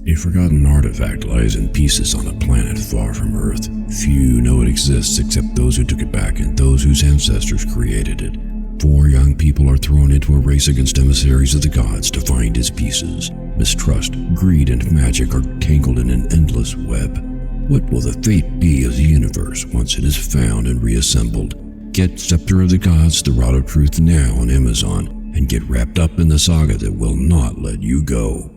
A forgotten artifact lies in pieces on a planet far from Earth. Few know it exists except those who took it back and those whose ancestors created it. 4 young people are thrown into a race against emissaries of the gods to find his pieces. Mistrust, greed, and magic are tangled in an endless web. What will the fate be of the universe once it is found and reassembled? Get Scepter of the Gods, The Rod of Truth now on Amazon, and get wrapped up in the saga that will not let you go.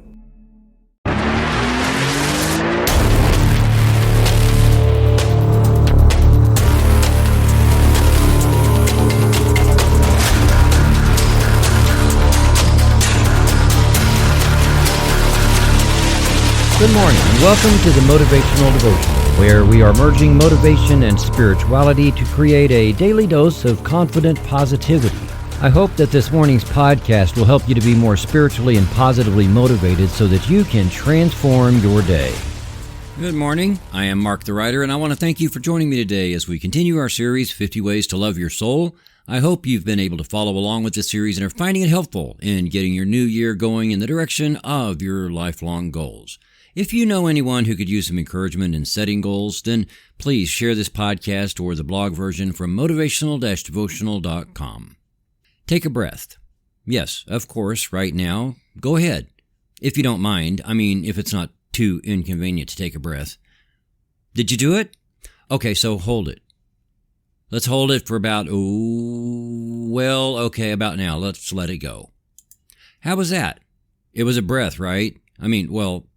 Good morning and welcome to the Motivational Devotional, where we are merging motivation and spirituality to create a daily dose of confident positivity. I hope that this morning's podcast will help you to be more spiritually and positively motivated so that you can transform your day. Good morning. I am Mark the Writer, and I want to thank you for joining me today as we continue our series, 50 Ways to Love Your Soul. I hope you've been able to follow along with this series and are finding it helpful in getting your new year going in the direction of your lifelong goals. If you know anyone who could use some encouragement in setting goals, then please share this podcast or the blog version from motivational-devotional.com. Take a breath. Yes, of course, right now. Go ahead. If you don't mind. If it's not too inconvenient to take a breath. Did you do it? Okay, so hold it. Let's hold it for about, about now. Let's let it go. How was that? It was a breath, right?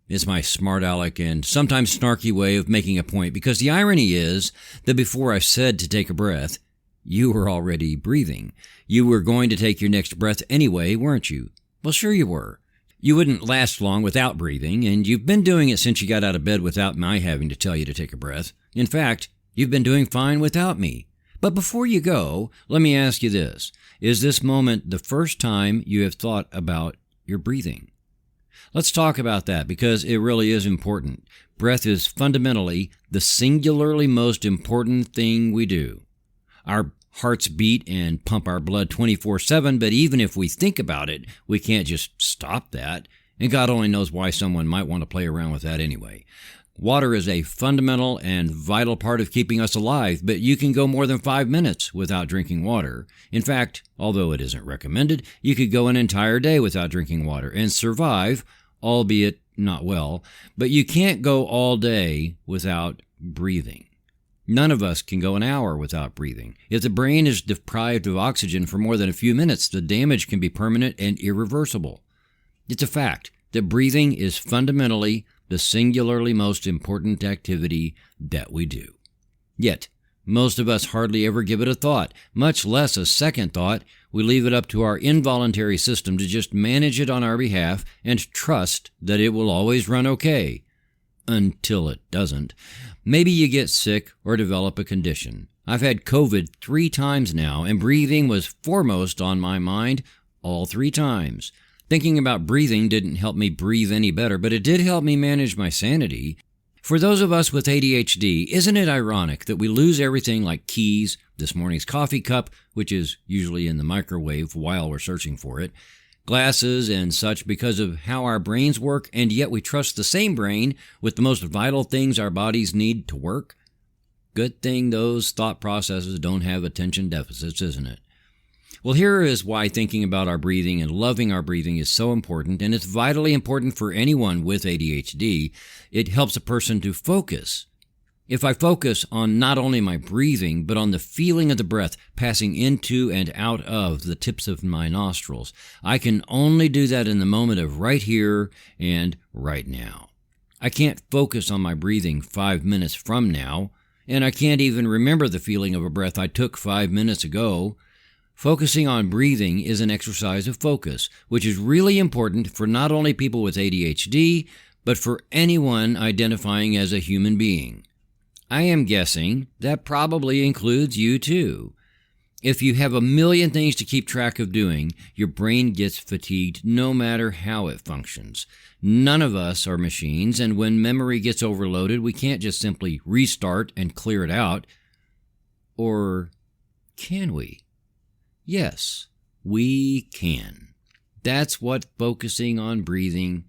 It's my smart aleck and sometimes snarky way of making a point, because the irony is that before I said to take a breath, you were already breathing. You were going to take your next breath anyway, weren't you? Well, sure you were. You wouldn't last long without breathing, and you've been doing it since you got out of bed without my having to tell you to take a breath. In fact, you've been doing fine without me. But before you go, let me ask you this. Is this moment the first time you have thought about your breathing? Let's talk about that, because it really is important. Breath is fundamentally the singularly most important thing we do. Our hearts beat and pump our blood 24/7, but even if we think about it, we can't just stop that. And God only knows why someone might want to play around with that anyway. Water is a fundamental and vital part of keeping us alive, but you can go more than 5 minutes without drinking water. In fact, although it isn't recommended, you could go an entire day without drinking water and survive, albeit not well, but you can't go all day without breathing. None of us can go an hour without breathing. If the brain is deprived of oxygen for more than a few minutes, the damage can be permanent and irreversible. It's a fact that breathing is fundamentally the singularly most important activity that we do. Yet, most of us hardly ever give it a thought, much less a second thought. We leave it up to our involuntary system to just manage it on our behalf and trust that it will always run okay. Until it doesn't. Maybe you get sick or develop a condition. I've had COVID 3 times now, and breathing was foremost on my mind all 3 times. Thinking about breathing didn't help me breathe any better, but it did help me manage my sanity. For those of us with ADHD, isn't it ironic that we lose everything like keys, this morning's coffee cup, which is usually in the microwave while we're searching for it, glasses and such, because of how our brains work, and yet we trust the same brain with the most vital things our bodies need to work? Good thing those thought processes don't have attention deficits, isn't it? Well, here is why thinking about our breathing and loving our breathing is so important, and it's vitally important for anyone with ADHD. It helps a person to focus. If I focus on not only my breathing, but on the feeling of the breath passing into and out of the tips of my nostrils, I can only do that in the moment of right here and right now. I can't focus on my breathing 5 minutes from now, and I can't even remember the feeling of a breath I took 5 minutes ago. Focusing on breathing is an exercise of focus, which is really important for not only people with ADHD, but for anyone identifying as a human being. I am guessing that probably includes you too. If you have a million things to keep track of doing, your brain gets fatigued no matter how it functions. None of us are machines, and when memory gets overloaded, we can't just simply restart and clear it out. Or can we? Yes, we can. That's what focusing on breathing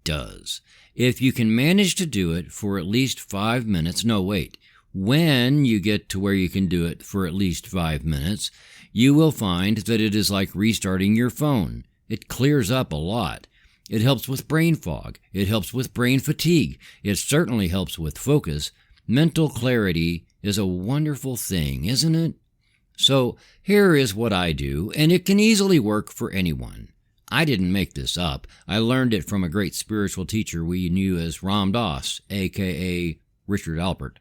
does. If you can manage to do it for at least 5 minutes, no, wait. When you get to where you can do it for at least 5 minutes, you will find that it is like restarting your phone. It clears up a lot. It helps with brain fog. It helps with brain fatigue. It certainly helps with focus. Mental clarity is a wonderful thing, isn't it? So here is what I do, and it can easily work for anyone. I didn't make this up. I learned it from a great spiritual teacher we knew as Ram Dass, a.k.a. Richard Alpert.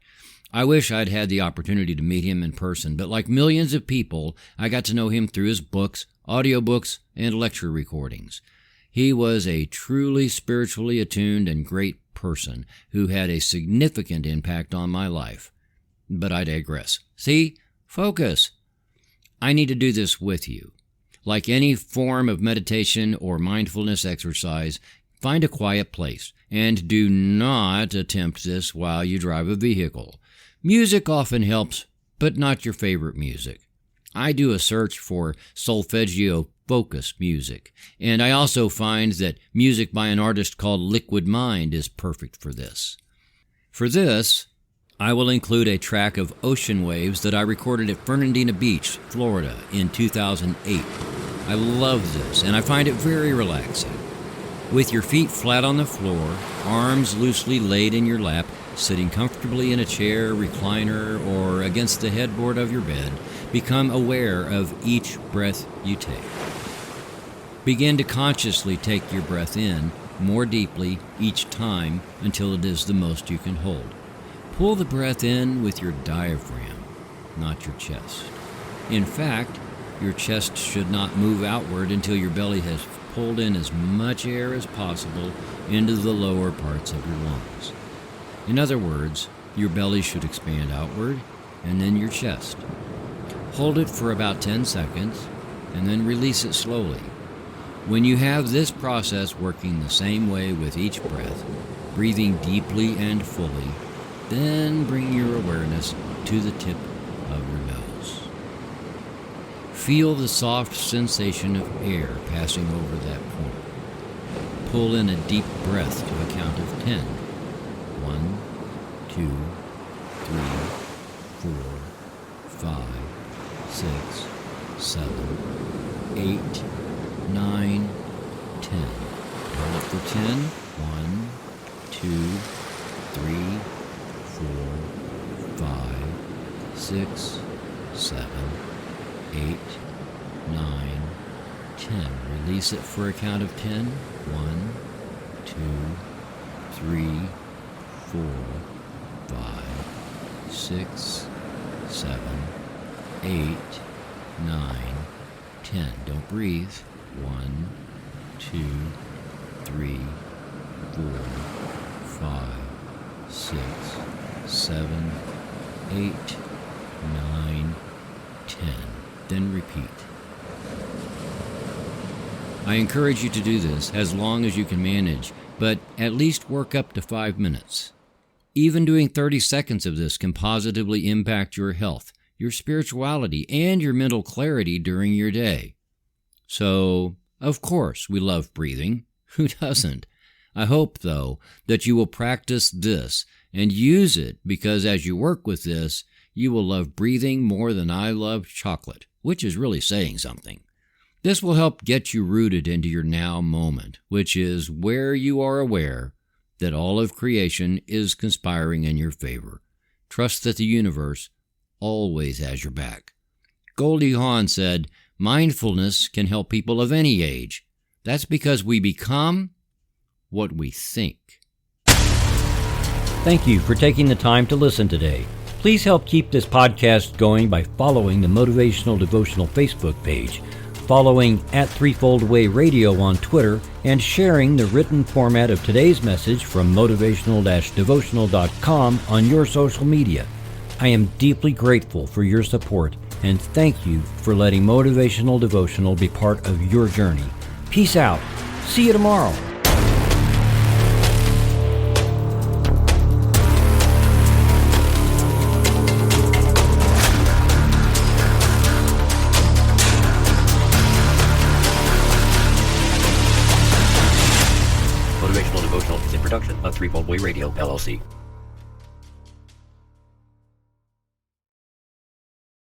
I wish I'd had the opportunity to meet him in person, but like millions of people, I got to know him through his books, audiobooks, and lecture recordings. He was a truly spiritually attuned and great person who had a significant impact on my life. But I digress. See? Focus. I need to do this with you. Like any form of meditation or mindfulness exercise, find a quiet place, and do not attempt this while you drive a vehicle. Music often helps, but not your favorite music. I do a search for solfeggio focus music, and I also find that music by an artist called Liquid Mind is perfect for this. For this, I will include a track of ocean waves that I recorded at Fernandina Beach, Florida in 2008. I love this, and I find it very relaxing. With your feet flat on the floor, arms loosely laid in your lap, sitting comfortably in a chair, recliner, or against the headboard of your bed, become aware of each breath you take. Begin to consciously take your breath in more deeply each time until it is the most you can hold. Pull the breath in with your diaphragm, not your chest. In fact, your chest should not move outward until your belly has pulled in as much air as possible into the lower parts of your lungs. In other words, your belly should expand outward and then your chest. Hold it for about 10 seconds and then release it slowly. When you have this process working the same way with each breath, breathing deeply and fully, then bring your awareness to the tip of your nose. Feel the soft sensation of air passing over that point. Pull in a deep breath to a count of 10. 1, 2, 3, 4, 5, 6, 7, 8, 9, 10. Hold it for 10. 1, 2, 3, 4, 5, 6, 7, 8, 9, 10. Release it for a count of 10. 1, 2, 3, 4, 5, 6, 7, 8, 9, 10. Don't breathe. 1, 2, 3, 4, 5, 6, 7, 8, 9, 10. Then repeat. I encourage you to do this as long as you can manage, but at least work up to 5 minutes. Even doing 30 seconds of this can positively impact your health, your spirituality, and your mental clarity during your day. So, of course, we love breathing. Who doesn't? I hope, though, that you will practice this and use it because as you work with this, you will love breathing more than I love chocolate, which is really saying something. This will help get you rooted into your now moment, which is where you are aware that all of creation is conspiring in your favor. Trust that the universe always has your back. Goldie Hawn said, mindfulness can help people of any age. That's because we become what we think. Thank you for taking the time to listen today. Please help keep this podcast going by following the Motivational Devotional Facebook page, following @Threefold-Way Radio on Twitter, and sharing the written format of today's message from motivational-devotional.com on your social media. I am deeply grateful for your support, and thank you for letting Motivational Devotional be part of your journey. Peace out. See you tomorrow. 3 Volt Way Radio, LLC.